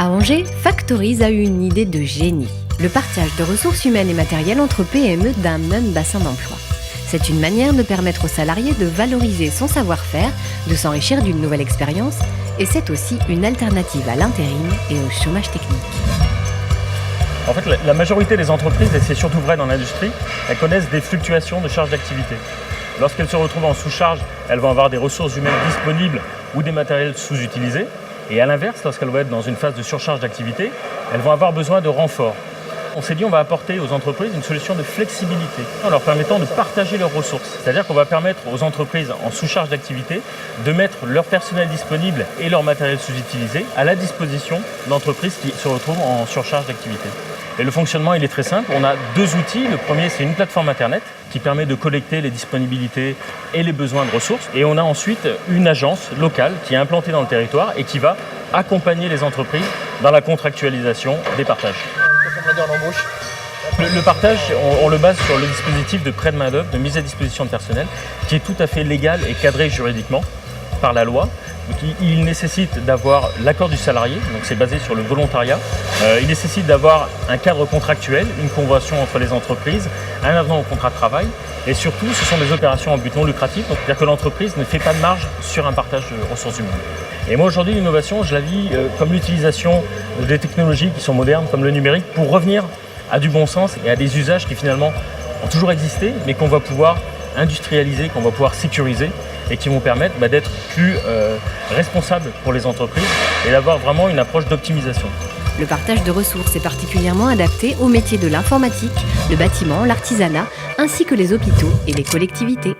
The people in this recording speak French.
À Angers, Factories a eu une idée de génie, le partage de ressources humaines et matérielles entre PME d'un même bassin d'emploi. C'est une manière de permettre aux salariés de valoriser son savoir-faire, de s'enrichir d'une nouvelle expérience, et c'est aussi une alternative à l'intérim et au chômage technique. En fait, la majorité des entreprises, et c'est surtout vrai dans l'industrie, elles connaissent des fluctuations de charge d'activité. Lorsqu'elles se retrouvent en sous-charge, elles vont avoir des ressources humaines disponibles ou des matériels sous-utilisés. Et à l'inverse, lorsqu'elles vont être dans une phase de surcharge d'activité, elles vont avoir besoin de renforts. On s'est dit on va apporter aux entreprises une solution de flexibilité en leur permettant de partager leurs ressources. C'est-à-dire qu'on va permettre aux entreprises en sous-charge d'activité de mettre leur personnel disponible et leur matériel sous-utilisé à la disposition d'entreprises qui se retrouvent en surcharge d'activité. Et le fonctionnement, il est très simple. On a deux outils. Le premier, c'est une plateforme Internet qui permet de collecter les disponibilités et les besoins de ressources. Et on a ensuite une agence locale qui est implantée dans le territoire et qui va accompagner les entreprises dans la contractualisation des partages. Le partage, on le base sur le dispositif de prêt de main-d'œuvre, de mise à disposition de personnel, qui est tout à fait légal et cadré juridiquement par la loi. Donc, il nécessite d'avoir l'accord du salarié, donc c'est basé sur le volontariat. Il nécessite d'avoir un cadre contractuel, une convention entre les entreprises, un avenant au contrat de travail. Et surtout, ce sont des opérations en but non lucratif, donc c'est-à-dire que l'entreprise ne fait pas de marge sur un partage de ressources humaines. Et moi aujourd'hui, l'innovation, je la vis comme l'utilisation des technologies qui sont modernes, comme le numérique, pour revenir à du bon sens et à des usages qui finalement ont toujours existé, mais qu'on va pouvoir industrialiser, qu'on va pouvoir sécuriser et qui vont permettre d'être plus responsables pour les entreprises et d'avoir vraiment une approche d'optimisation. Le partage de ressources est particulièrement adapté aux métiers de l'informatique, le bâtiment, l'artisanat, ainsi que les hôpitaux et les collectivités.